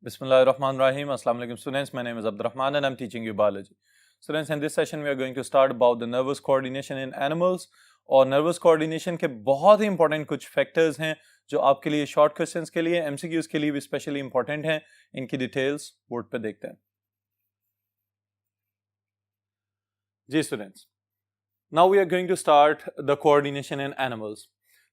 Bismillahirrahmanirrahim. Assalamu alaikum students. My name is Abdurrahman and I'm teaching you biology. Students, in this session we are going to start about the nervous coordination in animals. और nervous coordination के बहुत ही important कुछ factors हैं जो आपके लिए short questions के लिए MCQs के लिए भी specially important हैं. इनकी details board पे देखते हैं. जी students, now we are going to start the coordination in animals.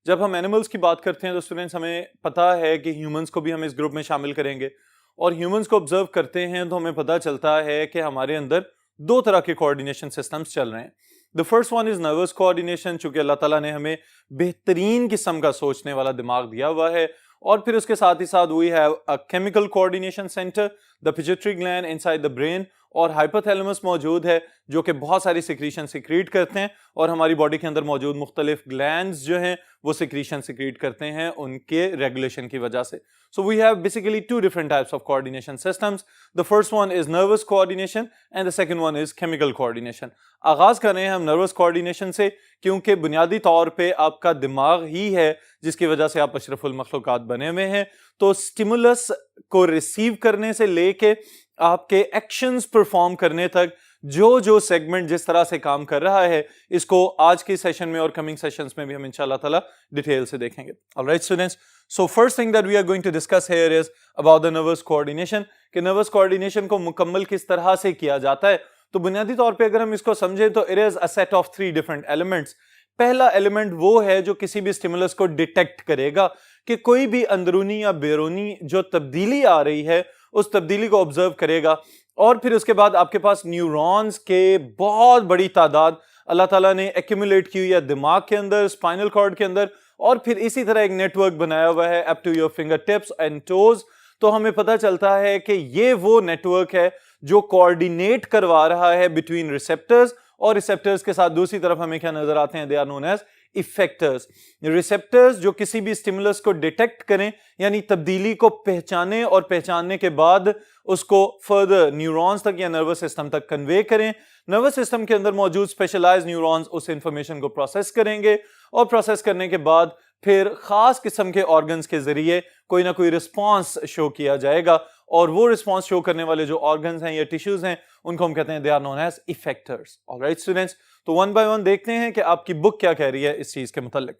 जब हम एनिमल्स की बात करते हैं तो स्टूडेंट्स हमें पता है कि ह्यूमंस को भी हम इस ग्रुप में शामिल करेंगे और ह्यूमंस को ऑब्जर्व करते हैं तो हमें पता चलता है कि हमारे अंदर दो तरह के कोऑर्डिनेशन सिस्टम्स चल रहे हैं. The first one is nervous coordination, चूंकि अल्लाह ताला ने हमें बेहतरीन किस्म का सोचने वाला दिमाग दिया हुआ है. और फिर उसके साथ ही साथ we have a chemical coordination centre, the pituitary gland inside the brain, और हाइपोथैलेमस मौजूद है जो कि बहुत सारी सिक्रीशन सिक्रीट करते हैं और हमारी बॉडी के अंदर मौजूद मुख्तलिफ ग्लैंड्स जो हैं वो सिक्रीशन सिक्रीट करते हैं उनके रेगुलेशन की वजह से. So we have basically two different types of coordination systems. The first one is nervous coordination and the second one is chemical coordination. आगाज कर रहे हैं हम नर्वस कोऑर्डिनेशन से क्योंकि बुनियादी तौर पे आपका दिमाग ही है जिसकी वजह से आप अशरफुल मखलूकात बने हुए हैं. तो स्टिमुलस को रिसीव करने से लेके आपके एक्शंस परफॉर्म करने तक जो जो सेगमेंट जिस तरह से काम कर रहा है इसको आज के सेशन में और कमिंग सेशंस में भी हम इंशाल्लाह ताला डिटेल से देखेंगे. Alright students, so first thing that we are going to discuss here is about the nervous coordination. कि नर्वस कोऑर्डिनेशन को मुकम्मल किस तरह से किया जाता है. तो बुनियादी तौर पे अगर हम इसको समझें तो it is a set of 3 different elements. पहला एलिमेंट वो है जो किसी भी स्टिमुलस को डिटेक्ट करेगा कि कोई भी अंदरूनी या बैरूनी जो तब्दीली आ रही है उस तब्दीली को ऑब्जर्व करेगा. और फिर उसके बाद आपके पास न्यूरॉन्स के बहुत बड़ी तादाद अल्लाह ताला ने एक्यूमुलेट की हुई है दिमाग के अंदर, स्पाइनल कॉर्ड के अंदर, और फिर इसी तरह एक नेटवर्क बनाया हुआ है up to your finger tips and toes. तो हमें पता चलता है कि ये वो नेटवर्क है जो कोऑर्डिनेट करवा रहा है बिटवीन रिसेप्टर्स, और रिसेप्टर्स के साथ दूसरी तरफ हमें क्या नजर आते हैं, they are known as effectors. Receptors जो किसी भी स्टिमुलस को डिटेक्ट करें यानी तब्दीली को पहचाने और पहचानने के बाद उसको फर्दर न्यूरॉन्स तक या नर्वस सिस्टम तक कन्वे करें. नर्वस सिस्टम के अंदर मौजूद स्पेशलाइज्ड न्यूरॉन्स उस इंफॉर्मेशन को प्रोसेस करेंगे और प्रोसेस करने के बाद फिर खास किस्म के ऑर्गन्स के जरिए कोई ना कोई रिस्पॉन्स शो किया जाएगा, और वो रिस्पॉन्स शो करने वाले जो ऑर्गन्स हैं या टिश्यूज हैं उनको हम कहते हैं they are known as effectors. Alright students, तो वन बाय वन देखते हैं कि आपकी बुक क्या कह रही है इस चीज के मुताल्लिक.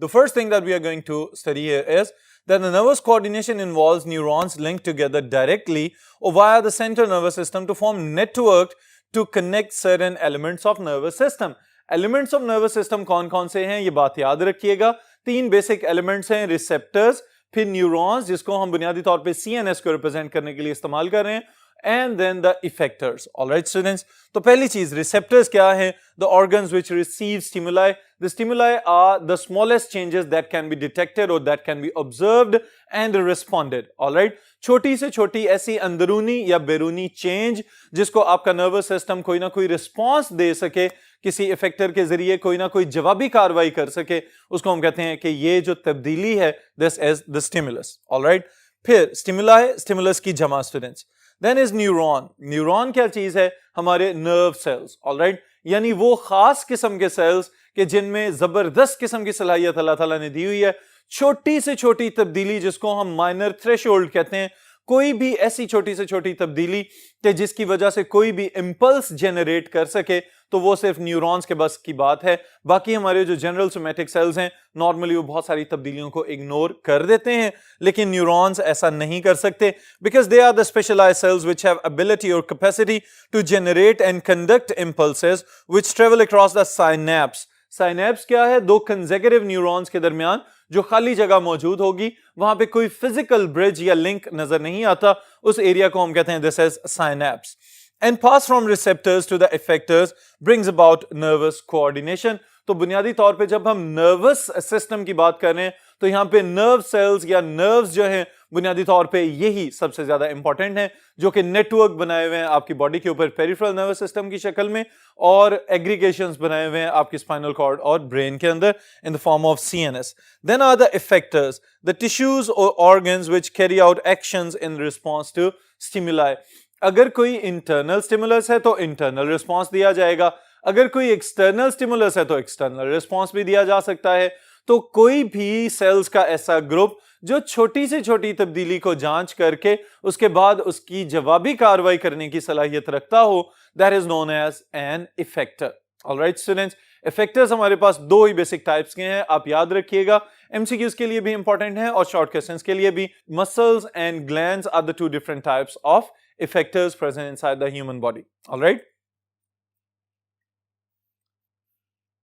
The first thing that we are going to study here is that the nervous coordination involves neurons linked together directly or via the central nervous system to form network to connect certain elements of nervous system. Elements of nervous system कौन-कौन से हैं ये बात याद रखिएगा. 3 basic elements हैं, receptors, फिर neurons जिसको हम बुनियादी तौर पे CNS को रिप्रेजेंट करने के लिए इस्तेमाल कर रहे हैं, and then the effectors. All right students, तो पहली चीज receptors क्या है? The organs which receive stimuli. The stimuli are the smallest changes that can be detected or that can be observed and responded. All right, छोटी से छोटी ऐसी अंदरूनी या बैरूनी चेंज जिसको आपका नर्वस सिस्टम कोई ना कोई रिस्पॉन्स दे सके, किसी इफेक्टर के जरिए कोई ना कोई जवाबी कार्रवाई कर सके, उसको हम कहते हैं कि ये जो तब्दीली है this is the stimulus. All right, फिर स्टिमुलाई, स्टिमुलस की जमा students. Then is neuron. Neuron क्या चीज है? हमारे नर्व सेल्स. ऑलराइट, यानी वो खास किस्म के सेल्स के जिनमें जबरदस्त किस्म की सलाहियत अल्लाह ताला ने दी हुई है. छोटी से छोटी तब्दीली जिसको हम माइनर थ्रेशोल्ड कहते हैं, कोई भी ऐसी छोटी से छोटी तब्दीली कि जिसकी वजह से कोई भी इंपल्स जनरेट कर सके तो वो सिर्फ न्यूरॉन्स के बस की बात है. बाकी हमारे जो जनरल सोमैटिक सेल्स हैं नॉर्मली वो बहुत सारी तब्दीलियों को इग्नोर कर देते हैं, लेकिन न्यूरॉन्स ऐसा नहीं कर सकते because they are the specialized cells which have ability और capacity to generate and conduct impulses which travel across the synapse. Synapse क्या है? 2 कंसेक्यूटिव न्यूरॉन्स के दरमियान जो खाली जगह मौजूद होगी, वहां पे कोई फिजिकल ब्रिज या लिंक नजर नहीं आता, उस एरिया को हम कहते हैं this is synapse. And pass from receptors to the effectors brings about nervous coordination. तो बुनियादी तौर पे जब हम नर्वस सिस्टम की बात कर रहे हैं तो यहाँ पे नर्व सेल्स या नर्व्स जो हैं बुनियादी तौर पे यही सबसे ज्यादा इंपॉर्टेंट हैं, जो कि नेटवर्क बनाए हुए हैं आपकी बॉडी के ऊपर पेरिफेरल नर्वस सिस्टम की शक्ल में, और एग्रीगेशंस बनाए हुए हैं आपकी स्पाइनल कॉर्ड और ब्रेन के अंदर in the form of CNS. Then are the effectors, the tissues or organs which carry out actions in response to stimuli. अगर कोई इंटरनल स्टिमुलस है तो इंटरनल रिस्पॉन्स दिया जाएगा, अगर कोई एक्सटर्नल स्टिमुलस है तो एक्सटर्नल रिस्पॉन्स भी दिया जा सकता है. तो कोई भी सेल्स का ऐसा ग्रुप जो छोटी से छोटी तब्दीली को जांच करके उसके बाद उसकी जवाबी कार्रवाई करने की सलाहियत रखता हो, that is known as an effector. Alright students, effectors हमारे पास दो ही बेसिक टाइप्स के हैं, आप याद रखिएगा। एमसीक्यूज के लिए भी इंपॉर्टेंट है और शॉर्ट क्वेश्चंस के लिए भी। Muscles and glands are the two different types of effectors present inside the human body. Alright,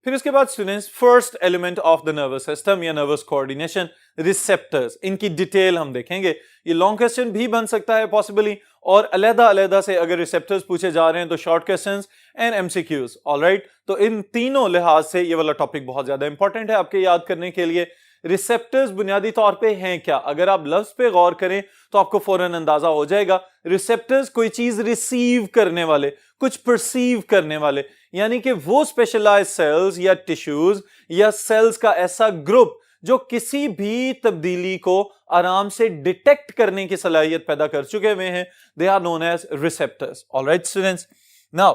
फिर इसके बाद students first element of the nervous system या नर्वस कोऑर्डिनेशन, रिसेप्टर्स। इनकी डिटेल हम देखेंगे। ये लॉन्ग क्वेश्चन भी बन सकता है पॉसिबली, और अलग-अलग से अगर रिसेप्टर्स पूछे जा रहे हैं तो short questions and MCQs. Alright, तो इन तीनों लिहाज से ये वाला टॉपिक बहुत ज्यादा इंपॉर्टेंट है आपके याद करने के लिए। रिसेप्टर्स बुनियादी तौर पे हैं क्या? अगर आप लफ्ज पे गौर करें तो आपको फौरन अंदाजा हो जाएगा। रिसेप्टर्स कोई चीज रिसीव करने वाले, कुछ परसीव करने वाले, यानी कि वो स्पेशलाइज्ड सेल्स या टिश्यूज या सेल्स का ऐसा ग्रुप जो किसी भी तब्दीली को आराम से डिटेक्ट करने की सलाहियत पैदा कर चुके हुए हैं, they are known as receptors. Alright students, now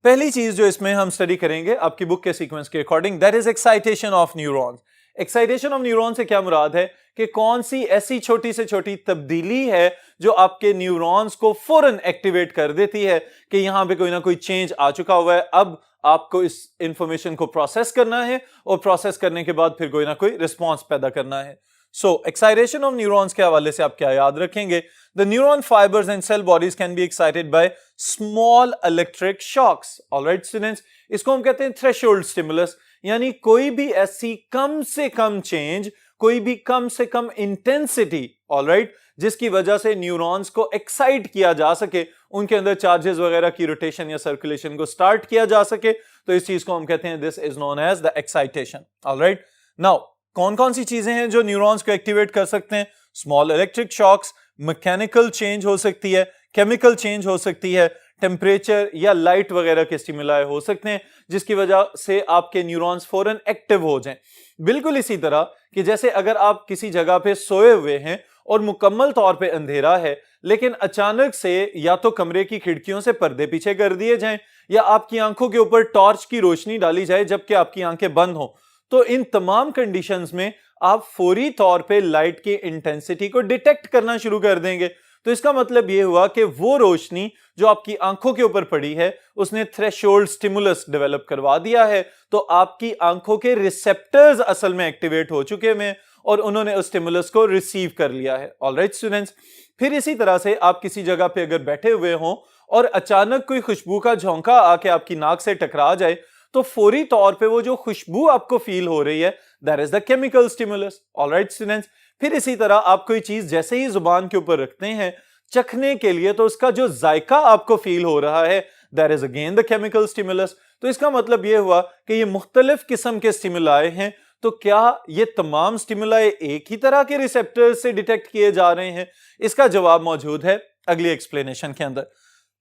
पहली चीज जो इसमें हम स्टडी करेंगे आपकी बुक के सीक्वेंस के according, that is excitation of neurons. Excitation of neuron से क्या मुराद है कि कौन सी ऐसी छोटी से छोटी तब्दीली है जो आपके न्यूरॉन्स को फौरन एक्टिवेट कर देती है कि यहां पे कोई ना कोई चेंज आ चुका हुआ है, अब आपको इस इंफॉर्मेशन को प्रोसेस करना है और प्रोसेस करने के बाद फिर कोई ना कोई रिस्पॉन्स पैदा करना है। सो एक्साइटेशन ऑफ न्यूरॉन्स के हवाले से आप क्या याद रखेंगे? The neuron fibres and cell bodies can be excited by small electric shocks. Alright students, इसको हम कहते हैं थ्रेशोल्ड स्टिमुलस, यानी कोई भी ऐसी कम से कम चेंज, कोई भी कम से कम इंटेंसिटी, ऑलराइट, जिसकी वजह से न्यूरॉन्स को एक्साइट किया जा सके, उनके अंदर चार्जेस वगैरह की रोटेशन या सर्कुलेशन को स्टार्ट किया जा सके, तो इस चीज को हम कहते हैं this is known as the excitation. Alright, now कौन कौन सी चीजें हैं जो न्यूरॉन्स को एक्टिवेट कर सकते हैं? Small electric shocks, mechanical change हो सकती है, केमिकल चेंज हो सकती है, टेम्परेचर या लाइट वगैरह के स्टिमुलाई हो सकते हैं जिसकी वजह से आपके न्यूरॉन्स फौरन एक्टिव हो जाएं। बिल्कुल इसी तरह कि जैसे अगर आप किसी जगह पे सोए हुए हैं और मुकम्मल तौर पे अंधेरा है, लेकिन अचानक से या तो कमरे की खिड़कियों से पर्दे पीछे कर दिए जाएं या आपकी आंखों के ऊपर टॉर्च की रोशनी डाली जाए जबकि आपकी आंखें बंद हो, तो इन तमाम कंडीशंस में आप फौरी तौर पे लाइट की इंटेंसिटी को डिटेक्ट करना शुरू कर देंगे। तो इसका मतलब यह हुआ कि वो रोशनी जो आपकी आंखों के ऊपर पड़ी है उसने थ्रेशोल्ड स्टिमुलस डेवलप करवा दिया है, तो आपकी आंखों के रिसेप्टर्स असल में एक्टिवेट हो चुके हैं और उन्होंने उस स्टिमुलस को रिसीव कर लिया है। ऑलराइट स्टूडेंट्स, फिर इसी तरह से आप किसी जगह पे अगर बैठे हुए हों और अचानक कोई खुशबू का झोंका आके आपकी नाक से टकरा जाए, तो फौरी तौर पे वो जो खुशबू आपको फील हो रही है, that is the chemical stimulus. Alright students, फिर इसी तरह आप कोई चीज जैसे ही जुबान के ऊपर रखते हैं चखने के लिए, तो उसका जो जायका आपको फील हो रहा है, that is again the chemical stimulus. तो इसका मतलब यह हुआ कि ये मुख्तलिफ किस्म के स्टिमुलाई हैं। तो क्या ये तमाम स्टिमुलाई एक ही तरह के रिसेप्टर्स से डिटेक्ट किए जा रहे हैं? इसका जवाब मौजूद है अगली एक्सप्लेनेशन के अंदर।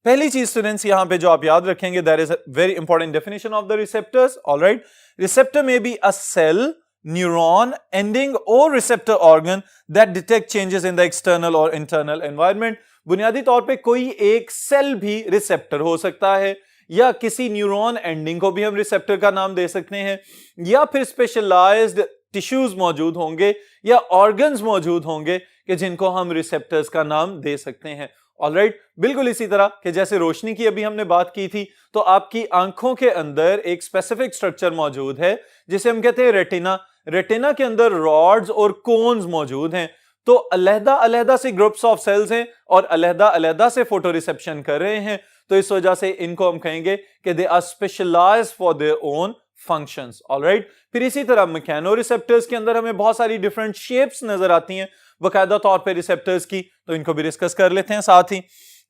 पहली चीज स्टूडेंट्स यहां पे जो आप याद रखेंगे, that is a very important definition of the receptors. Alright, receptor में be a cell, neuron, ending or receptor organ that detect changes in the external or internal environment। बुनियादी तौर पे कोई एक सेल भी रिसेप्टर हो सकता है, या किसी न्यूरॉन एंडिंग को भी हम रिसेप्टर का नाम दे सकते हैं, या फिर स्पेशलाइज्ड टिश्यूज मौजूद होंगे या ऑर्गन्स मौजूद होंगे कि जिनको हम रिसेप्टर्स का नाम दे सकते हैं। ऑलराइट, बिल्कुल इसी तरह कि जैसे रोशनी की अभी हमने बात की थी, तो आपकी आंखों के अंदर एक स्पेसिफिक स्ट्रक्चर मौजूद है जिसे हम कहते हैं रेटिना। रेटिना के अंदर रॉड्स और कोन्स मौजूद हैं, तो अलहदा से ग्रुप्स ऑफ सेल्स हैं और अलहदा से फोटो रिसेप्शन कर रहे हैं, तो इस वजह से इनको हम कहेंगे कि they are specialised for their own functions. Alright, फिर इसी तरह मैकेनो रिसेप्टर्स के अंदर हमें बहुत सारी डिफरेंट शेप्स नजर आती हैं बाकायदा तौर पे रिसेप्टर्स की, तो इनको भी डिस्कस कर लेते हैं साथ ही।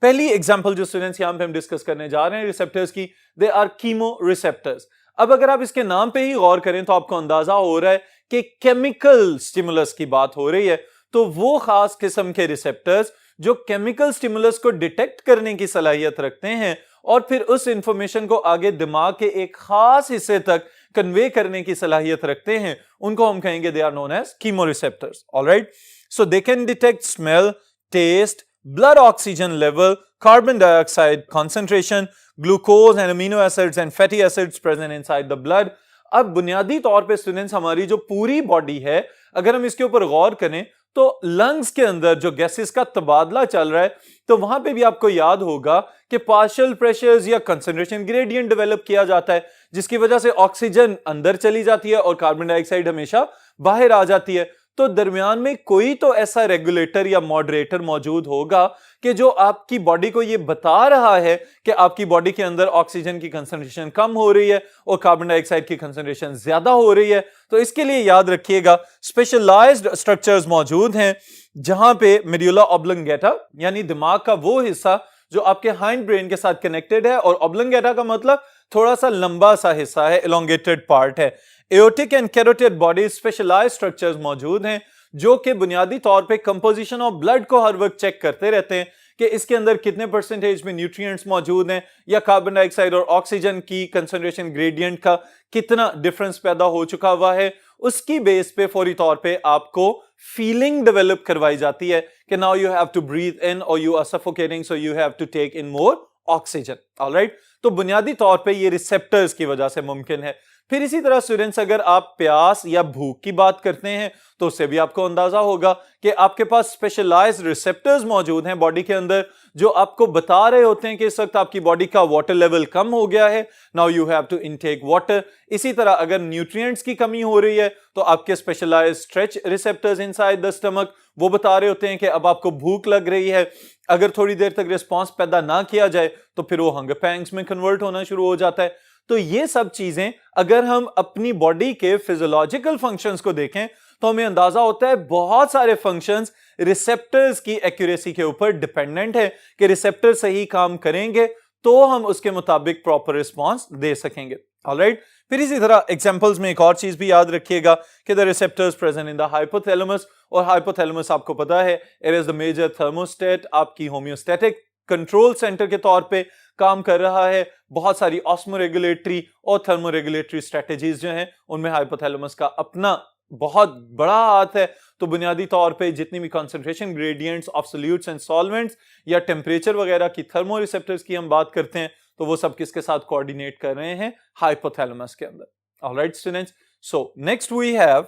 पहली एग्जांपल जो स्टूडेंट्स यहां पे हम डिस्कस करने जा रहे हैं रिसेप्टर्स की, दे आर कीमो रिसेप्टर्स। अब अगर आप इसके नाम पे ही गौर करें तो आपको अंदाजा हो रहा है कि केमिकल स्टिमुलस की बात हो रही है। तो वो खास किस्म के रिसेप्टर्स जो केमिकल स्टिमुलस को डिटेक्ट करने की सलाहियत रखते हैं और फिर उस इंफॉर्मेशन को आगे दिमाग के एक खास हिस्से तक कन्वे करने की सलाहियत रखते हैं, उनको हम कहेंगे they are known as chemo receptors. Alright, so they can detect smell, taste, blood oxygen level, carbon dioxide concentration, glucose and amino acids and fatty acids present inside the blood। अब बुनियादी तौर पे स्टूडेंट्स हमारी जो पूरी body है, अगर हम इसके ऊपर गौर करें तो लंग्स के अंदर जो गैसेस का तबादला चल रहा है, तो वहां पे भी आपको याद होगा कि पार्शियल प्रेशर्स या कंसंट्रेशन ग्रेडियंट डेवलप किया जाता है, जिसकी वजह से ऑक्सीजन अंदर चली जाती है और कार्बन डाइऑक्साइड हमेशा बाहर आ जाती है। तो दरमियान में कोई तो ऐसा रेगुलेटर या मॉडरेटर मौजूद होगा कि जो आपकी बॉडी को यह बता रहा है कि आपकी बॉडी के अंदर ऑक्सीजन की कंसंट्रेशन कम हो रही है और कार्बन डाइऑक्साइड की कंसंट्रेशन ज्यादा हो रही है। तो इसके लिए याद रखिएगा स्पेशलाइज्ड स्ट्रक्चर्स मौजूद हैं जहां पे मेडुला ऑब्लंगेटा यानी दिमाग का वो हिस्सा जो आपके हाइंड ब्रेन के साथ कनेक्टेड है, और ऑब्लंगेटा का मतलब थोड़ा सा लंबा सा हिस्सा है, एलोंगेटेड पार्ट है। Aortic and carotid body specialised structures मौजूद हैं जो कि बुनियादी तौर पे कंपोजिशन ऑफ ब्लड को हर वक्त चेक करते रहते हैं कि इसके अंदर कितने परसेंटेज में न्यूट्रिएंट्स मौजूद हैं या कार्बन डाइऑक्साइड और ऑक्सीजन की कंसंट्रेशन ग्रेडियंट का कितना डिफरेंस पैदा हो चुका हुआ है। उसकी बेस पे फौरी तौर पे आपको फीलिंग डेवलप करवाई जाती है कि now you have to breathe in और you are suffocating so you have to take in more oxygen. Alright, तो बुनियादी तौर पे ये रिसेप्टर्स की वजह से मुमकिन है। फिर इसी तरह स्टूडेंट्स, अगर आप प्यास या भूख की बात करते हैं तो उससे भी आपको अंदाजा होगा कि आपके पास स्पेशलाइज्ड रिसेप्टर्स मौजूद हैं बॉडी के अंदर जो आपको बता रहे होते हैं कि इस वक्त आपकी बॉडी का वाटर लेवल कम हो गया है, now you have to intake water. इसी तरह अगर न्यूट्रिएंट्स की कमी हो रही है तो आपके specialised stretch receptors inside the stomach वो बता रहे होते हैं कि अब आपको भूख लग रही है। अगर थोड़ी देर तक रिस्पांस पैदा ना किया जाए तो फिर वो हंगर पैंग्स में कन्वर्ट होना शुरू हो जाता है। तो ये सब चीजें अगर हम अपनी बॉडी के फिजियोलॉजिकल फंक्शंस को देखें तो हमें अंदाजा होता है बहुत सारे फंक्शंस रिसेप्टर्स की एक्यूरेसी के ऊपर डिपेंडेंट है कि रिसेप्टर सही काम करेंगे तो हम उसके मुताबिक प्रॉपर रिस्पांस दे सकेंगे। ऑलराइट, फिर इसी तरह एग्जांपल्स में एक और चीज भी याद रखिएगा कि the receptors present in the hypothalamus, और हाइपोथैलेमस आपको पता है it is the major thermostat, आपकी होम्योस्टैटिक कंट्रोल सेंटर के तौर पे काम कर रहा है। बहुत सारी ऑस्मोरेगुलेटरी और थर्मोरेगुलेटरी स्ट्रेटजीज जो हैं उनमें हाइपोथैलेमस का अपना बहुत बड़ा हाथ है। तो बुनियादी तौर पे जितनी भी concentration gradients of solutes and solvents या टेम्परेचर वगैरह की थर्मो रिसेप्टर्स की हम बात करते हैं तो वो सब किसके साथ कोऑर्डिनेट कर रहे हैं, हाइपोथैलेमस के अंदर। Alright students, so next we have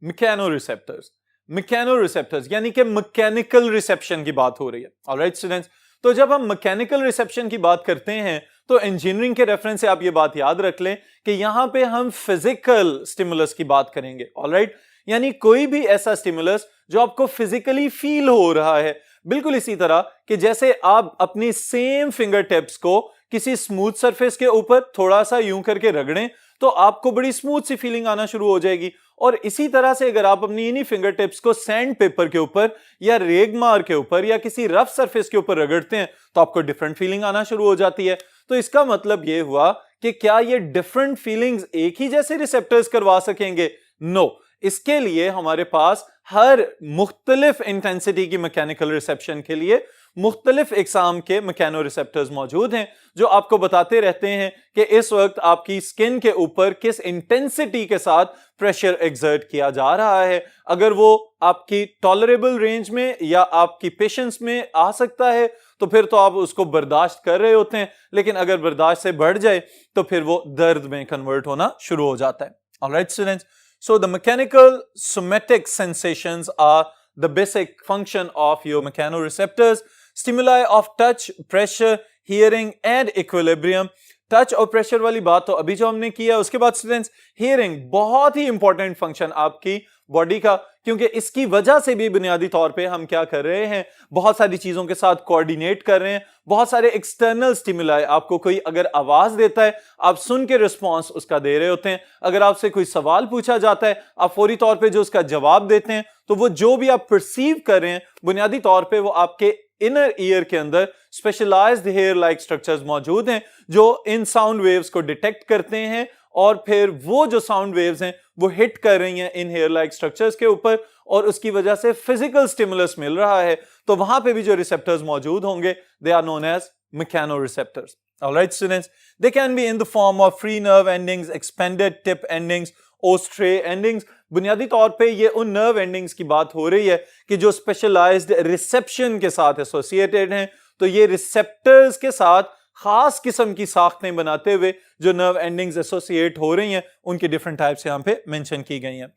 mechanoreceptors. Mechanoreceptors यानी कि मैकेनिकल रिसेप्शन की बात हो रही है। ऑलराइट स्टूडेंट्स, तो जब हम मैकेनिकल रिसेप्शन की बात करते हैं तो इंजीनियरिंग के रेफरेंस से आप ये बात याद रख लें कि यहां पे हम फिजिकल स्टिमुलस की बात करेंगे। ऑलराइट, यानी कोई भी ऐसा स्टिमुलस जो आपको फिजिकली फील हो रहा है, बिल्कुल इसी तरह कि जैसे आप अपनी सेम फिंगर टिप्स को किसी स्मूथ सरफेस के ऊपर थोड़ा सा यूं करके रगड़ें तो आपको बड़ी स्मूथ सी फीलिंग आना शुरू हो जाएगी। और इसी तरह से अगर आप अपनी इन्हीं फिंगर टिप्स को सैंड पेपर के ऊपर या रेगमार के ऊपर या किसी रफ सरफेस के ऊपर रगड़ते हैं तो आपको डिफरेंट फीलिंग आना शुरू हो जाती है। तो इसका मतलब यह हुआ कि क्या ये डिफरेंट फीलिंग्स एक ही जैसे रिसेप्टर्स करवा सकेंगे? नो, इसके लिए हमारे पास हर मुख्तलिफ इंटेंसिटी की मैकेनिकल रिसेप्शन के लिए मुख्तलिफ इकसाम के मैकेनो रिसेप्टर्स मौजूद हैं जो आपको बताते रहते हैं कि इस वक्त आपकी स्किन के ऊपर किस इंटेंसिटी के साथ प्रेशर एक्सर्ट किया जा रहा है। अगर वो आपकी टॉलरेबल रेंज में या आपकी पेशेंस में आ सकता है तो फिर तो आप उसको बर्दाश्त कर रहे होते हैं, लेकिन अगर बर्दाश्त से बढ़ जाए तो फिर वो दर्द में कन्वर्ट होना शुरू हो जाता है। Alright students, so the mechanical somatic sensations are the basic function of your mechanoreceptors. Stimuli of touch, pressure, hearing and equilibrium. Touch और प्रेशर वाली बात तो अभी जो हमने किया, उसके बाद स्टूडेंट्स हियरिंग बहुत ही इंपॉर्टेंट फंक्शन आपकी बॉडी का, क्योंकि इसकी वजह से भी बुनियादी तौर पे हम क्या कर रहे हैं, बहुत सारी चीजों के साथ कोऑर्डिनेट कर रहे हैं। बहुत सारे एक्सटर्नल स्टिमुलाई, आपको कोई अगर आवाज देता है आप सुन के रिस्पॉन्स उसका दे रहे होते हैं। अगर आपसे कोई सवाल पूछा जाता है आप फौरी तौर पे जो उसका जवाब देते हैं, तो वो जो भी आप परसीव कर रहे हैं बुनियादी तौर पे वो आपके इनर ईयर के अंदर स्पेशलाइज्ड हेयर लाइक स्ट्रक्चर्स मौजूद हैं जो इन साउंड वेव्स को डिटेक्ट करते हैं और फिर वो जो साउंड वेव्स हैं वो हिट कर रही हैं इन हेयर लाइक स्ट्रक्चर्स के ऊपर और उसकी वजह से फिजिकल स्टिमुलस मिल रहा है। तो वहां पे भी जो रिसेप्टर्स मौजूद होंगे they are known as mechanoreceptors. Alright students, they can be in the form of free nerve endings, expanded tip endings, ओस्ट्रे एंडिंग्स। बुनियादी तौर पे ये उन नर्व एंडिंग्स की बात हो रही है कि जो स्पेशलाइज्ड रिसेप्शन के साथ एसोसिएटेड हैं। तो ये रिसेप्टर्स के साथ खास किस्म की साख्तें बनाते हुए जो नर्व एंडिंग्स एसोसिएट हो रही हैं उनकी डिफरेंट टाइप्स यहां पे मेंशन की गई हैं।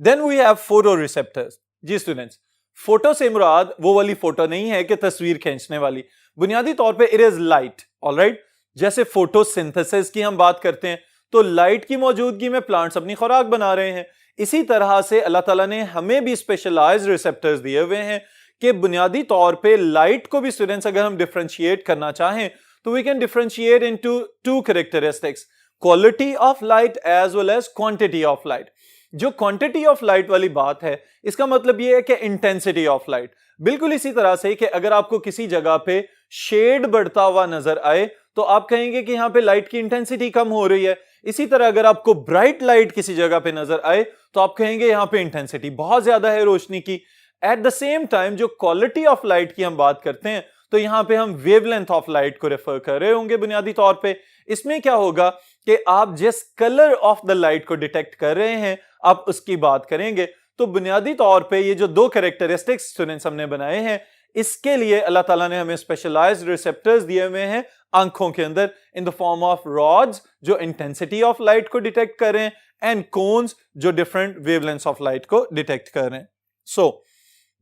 Then we have photo receptors. जी स्टूडेंट्स, फोटो से मुराद वो वाली फोटो नहीं है कि तस्वीर खींचने वाली, बुनियादी तौर पे इट इज लाइट। ऑलराइट, जैसे फोटोसिंथेसिस की हम बात करते हैं तो लाइट की मौजूदगी में प्लांट्स अपनी खुराक बना रहे हैं। इसी तरह से अल्लाह ताला ने हमें भी स्पेशलाइज्ड रिसेप्टर्स दिए हुए हैं कि बुनियादी तौर पे लाइट को भी स्टूडेंट्स अगर हम डिफरेंशिएट करना चाहें तो we can differentiate into two characteristics, quality of light as well as quantity of light. जो क्वांटिटी ऑफ लाइट वाली बात है इसका मतलब यह है कि इंटेंसिटी ऑफ लाइट। बिल्कुल इसी तरह से कि अगर आपको किसी जगह पे शेड बढ़ता हुआ नजर आए तो आप कहेंगे कि यहां पे लाइट की इंटेंसिटी कम हो रही है। इसी तरह अगर आपको ब्राइट लाइट किसी जगह पे नजर आए तो आप कहेंगे यहां पे इंटेंसिटी बहुत ज्यादा है रोशनी की। एट द सेम टाइम जो क्वालिटी ऑफ लाइट की हम बात करते हैं तो यहां पे हम वेवलेंथ ऑफ लाइट को रेफर कर रहे होंगे बुनियादी तौर पे। इसमें क्या होगा कि आप जिस कलर ऑफ द लाइट को डिटेक्ट कर रहे हैं आप उसकी बात करेंगे। तो बुनियादी तौर पे ये जो दो कैरेक्टरिस्टिक्स स्टूडेंट्स हमने बनाए हैं इसके लिए अल्लाह ताला ने हमें स्पेशलाइज्ड रिसेप्टर्स दिए हुए हैं आंखों के अंदर in the form of rods जो इंटेंसिटी ऑफ लाइट को डिटेक्ट कर रहे हैं एंड कोन्स जो डिफरेंट वेवलेंथ्स ऑफ लाइट को डिटेक्ट कर रहे हैं। So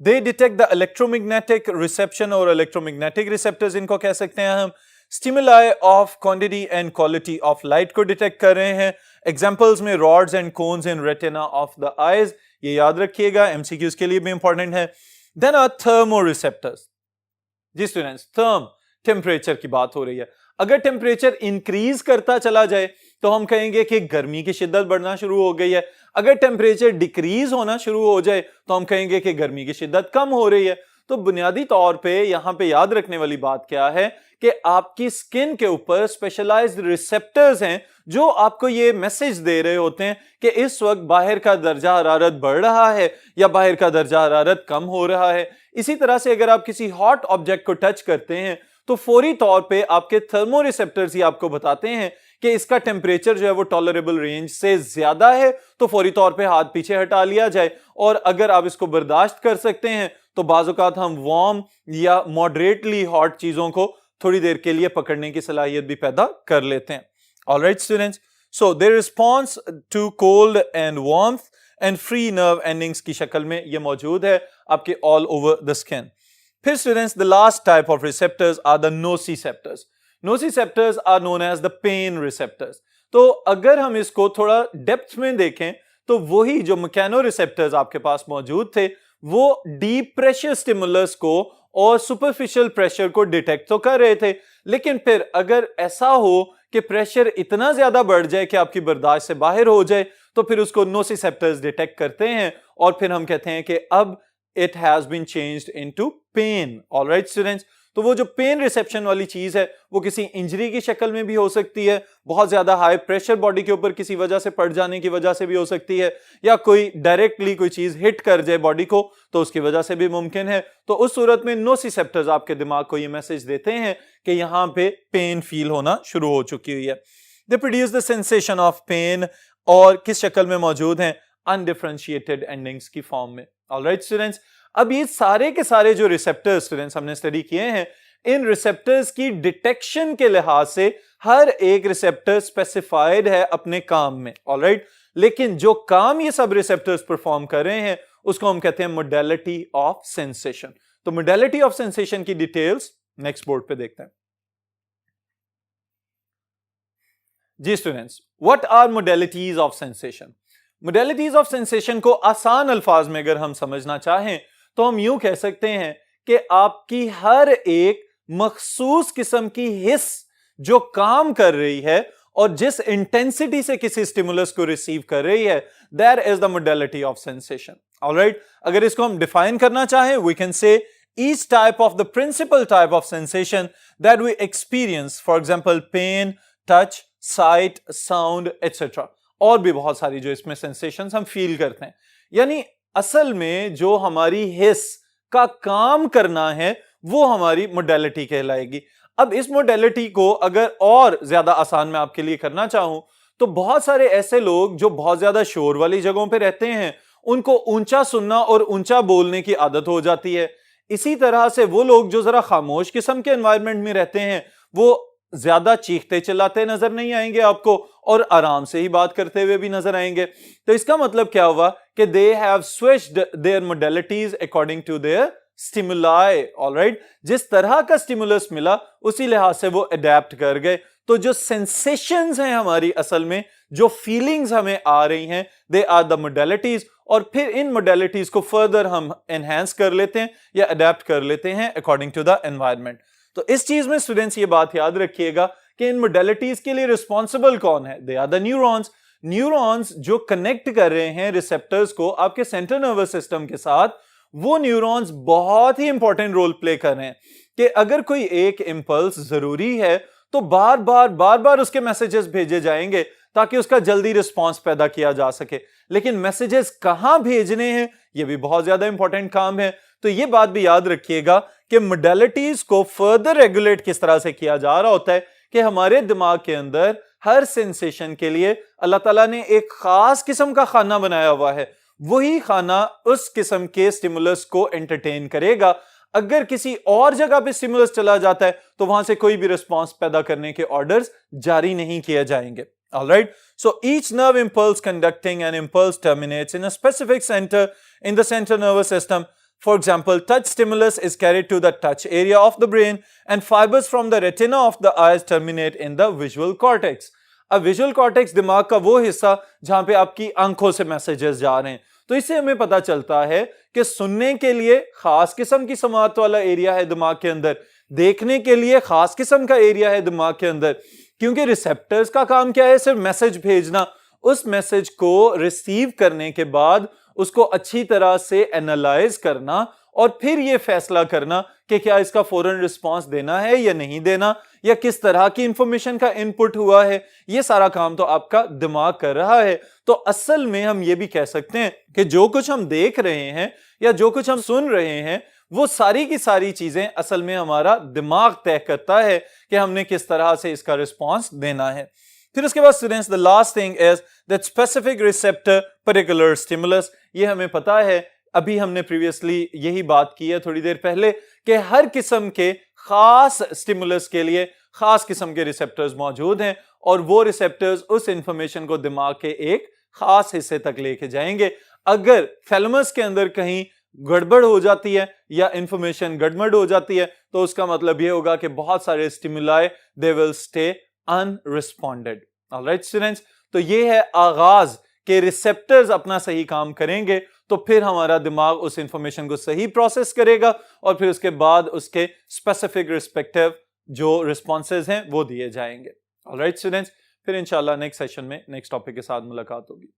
they detect the electromagnetic reception और इलेक्ट्रोमैग्नेटिक रिसेप्टर्स इनको कह सकते हैं हम। Stimuli of quantity and quality of light को डिटेक्ट कर रहे हैं। एग्जांपल्स में rods and cones in retina of the eyes, ये याद रखिएगा, एमसीक्यूज के लिए भी इंपॉर्टेंट है। Then are thermoreceptors. जी स्टूडेंट्स, टेम्परेचर की बात हो रही है। अगर टेम्परेचर इंक्रीज करता चला जाए तो हम कहेंगे कि गर्मी की शिद्दत बढ़ना शुरू हो गई है। अगर टेम्परेचर डिक्रीज होना शुरू हो जाए तो हम कहेंगे कि गर्मी की शिद्दत कम हो रही है। तो बुनियादी तौर पे यहां पे याद रखने वाली बात क्या है कि आपकी स्किन के ऊपर स्पेशलाइज्ड रिसेप्टर्स हैं जो आपको ये मैसेज दे रहे होते हैं कि इस वक्त बाहर का दर्जा हरारत बढ़ रहा है या बाहर का दर्जा हरारत कम हो रहा है। इसी तरह से अगर आप किसी हॉट ऑब्जेक्ट को टच करते हैं तो फौरी तौर पे आपके थर्मोरिसेप्टर्स ही आपको बताते हैं कि इसका टेम्परेचर जो है वो टॉलरेबल रेंज से ज्यादा है, तो फौरी तौर पे हाथ पीछे हटा लिया जाए। और अगर आप इसको बर्दाश्त कर सकते हैं तो बाज़ औक़ात हम वार्म या मॉडरेटली हॉट चीजों को थोड़ी देर के लिए पकड़ने की सलाहियत भी पैदा कर लेते हैं। Alright students, so their response to cold and warmth and free nerve endings की शक्ल में ये मौजूद है आपके ऑल ओवर द स्किन। फिर students, the last type of receptors are the nociceptors. Nociceptors are known as the pain receptors. तो अगर हम इसको थोड़ा डेप्थ में देखें तो वही जो मैकेनो रिसेप्टर्स आपके पास मौजूद थे वो डीप प्रेशर स्टिमुलस को और सुपरफिशियल प्रेशर को डिटेक्ट तो कर रहे थे, लेकिन फिर अगर ऐसा हो कि प्रेशर इतना ज्यादा बढ़ जाए कि आपकी बर्दाश्त से बाहर हो जाए तो फिर उसको नोसिसेप्टर्स डिटेक्ट करते हैं और फिर हम कहते हैं कि अब it has been changed into pain. All right students, तो वो जो पेन रिसेप्शन वाली चीज है वो किसी इंजरी की शक्ल में भी हो सकती है, बहुत ज्यादा हाई प्रेशर बॉडी के ऊपर किसी वजह से पड़ जाने की वजह से भी हो सकती है, या कोई डायरेक्टली कोई चीज हिट कर जाए बॉडी को तो उसकी वजह से भी मुमकिन है। तो उस सूरत में नोसिसेप्टर्स आपके दिमाग को ये मैसेज देते हैं कि यहां पे पेन फील होना शुरू हो चुकी हुई है। They produce the sensation of pain और किस शक्ल में मौजूद हैं, अनडिफरेंशिएटेड एंडिंग्स की फॉर्म में। ऑलराइट स्टूडेंट्स, अब ये सारे के सारे जो रिसेप्टर्स स्टूडेंट्स हमने स्टडी किए हैं, इन रिसेप्टर्स की डिटेक्शन के लिहाज से हर एक रिसेप्टर स्पेसिफाइड है अपने काम में। ऑलराइट, लेकिन जो काम ये सब रिसेप्टर्स परफॉर्म कर रहे हैं उसको हम कहते हैं मोडेलिटी ऑफ सेंसेशन। तो मोडेलिटी ऑफ सेंसेशन की डिटेल्स नेक्स्ट बोर्ड पे देखते हैं। जी students, what are modalities of sensation? Modalities of sensation को आसान अल्फाज में अगर हम समझना चाहें तो हम यूं कह सकते हैं कि आपकी हर एक मखसूस किस्म की हिस्स जो काम कर रही है और जिस इंटेंसिटी से किसी स्टिमुलस को रिसीव कर रही है, that is the modality of sensation. Alright, अगर इसको हम डिफाइन करना चाहें we can say each type of the principal type of sensation that we experience, for example pain, touch, sight, sound, etc. और भी बहुत सारी जो इसमें सेंसेशंस हम फील करते हैं। यानी असल में जो हमारी हिस्स का काम करना है वो हमारी मोडेलिटी कहलाएगी। अब इस मोडेलिटी को अगर और ज्यादा आसान मैं आपके लिए करना चाहूं तो बहुत सारे ऐसे लोग जो बहुत ज्यादा शोर वाली जगहों पे रहते हैं उनको ऊंचा सुनना और ऊंचा बोलने की आदत हो जाती है। इसी तरह से वो लोग जो जरा खामोश किस्म के एनवायरनमेंट में रहते हैं वो ज्यादा चीखते चिल्लाते नजर नहीं आएंगे आपको और आराम से ही बात करते हुए भी नजर आएंगे। तो इसका मतलब क्या हुआ कि they have switched their modalities according to their stimuli. Alright, जिस तरह का स्टिमुलस मिला उसी लिहाज से वो अडेप्ट कर गए। तो जो सेंसेशंस हैं हमारी, असल में जो फीलिंग्स हमें आ रही हैं, दे आर द मोडेलिटीज, और फिर इन मोडेलिटीज को फर्दर हम एनहांस कर लेते हैं या अडेप्ट कर लेते हैं अकॉर्डिंग टू द एनवायरनमेंट। तो इस चीज में स्टूडेंट्स ये बात याद रखिएगा कि इन मोडेलिटीज के लिए रिस्पॉन्सिबल कौन है? They are the neurons. Neurons जो कनेक्ट कर रहे हैं रिसेप्टर्स को आपके सेंट्रल नर्वस सिस्टम के साथ, वो न्यूरॉन्स बहुत ही इंपॉर्टेंट रोल प्ले कर रहे हैं कि अगर कोई एक इंपल्स जरूरी है तो बार बार उसके मैसेजेस भेजे जाएंगे ताकि उसका जल्दी रिस्पांस पैदा किया जा सके। लेकिन मैसेजेस कहां भेजने हैं, यह भी बहुत ज्यादा इंपॉर्टेंट काम है। तो यह बात भी याद रखिएगा कि मोडेलिटीज को फर्दर रेगुलेट किस तरह से किया जा रहा होता है कि हमारे दिमाग के अंदर हर सेंसेशन के लिए अल्लाह ताला ने एक खास किस्म का खाना बनाया हुआ है। वही खाना उस किस्म के स्टिमुलस को एंटरटेन करेगा। अगर किसी और जगह पे स्टिमुलस चला जाता है तो वहां से कोई भी रिस्पांस पैदा करने के ऑर्डर्स जारी नहीं किए जाएंगे। Alright, so each nerve impulse conducting an impulse terminates in a specific center in the central nervous system. For example, touch stimulus is carried to the touch area of the brain and fibers from the retina of the eyes terminate in the visual cortex. अब visual cortex दिमाग का वो हिस्सा जहां पे आपकी आंखों से मैसेजेस जा रहे हैं। तो इससे हमें पता चलता है कि सुनने के लिए खास किस्म की समात वाला एरिया है दिमाग के अंदर, देखने के लिए खास किस्म का एरिया है दिमाग के अंदर, क्योंकि रिसेप्टर्स का काम क्या है? सिर्फ मैसेज भेजना, उस मैसेज को रिसीव करने के बाद उसको अच्छी तरह से एनालाइज करना और फिर यह फैसला करना कि क्या इसका फौरन रिस्पांस देना है या नहीं देना, या किस तरह की इंफॉर्मेशन का इनपुट हुआ है। यह सारा काम तो आपका दिमाग कर रहा है। तो असल में हम ये भी कह सकते हैं कि जो कुछ हम देख रहे हैं या जो कुछ हम सुन रहे हैं, वो सारी की सारी चीजें असल में हमारा दिमाग तय करता है कि हमने किस तरह से इसका रिस्पांस देना है। फिर उसके बाद students, the last thing is that specific receptor particular stimulus. ये हमें पता है, अभी हमने प्रीवियसली यही बात की है थोड़ी देर पहले कि हर किस्म के खास स्टिमुलस के लिए खास किस्म के रिसेप्टर्स मौजूद हैं और वो रिसेप्टर्स उस इंफॉर्मेशन को दिमाग के एक खास हिस्से तक लेके जाएंगे। अगर थैलेमस के अंदर कहीं गड़बड़ हो जाती है या इंफॉर्मेशन गड़बड़ हो जाती है तो उसका मतलब यह होगा कि बहुत सारे stimuli they will stay unresponded. Alright students, तो ये है आगाज के रिसेप्टर्स अपना सही काम करेंगे तो फिर हमारा दिमाग उस इंफॉर्मेशन को सही प्रोसेस करेगा और फिर उसके बाद उसके स्पेसिफिक रिस्पेक्टिव जो रिस्पॉन्सेज हैं वो दिए जाएंगे। ऑलराइट स्टूडेंट्स, फिर इंशाल्लाह नेक्स्ट सेशन में नेक्स्ट टॉपिक के साथ मुलाकात होगी।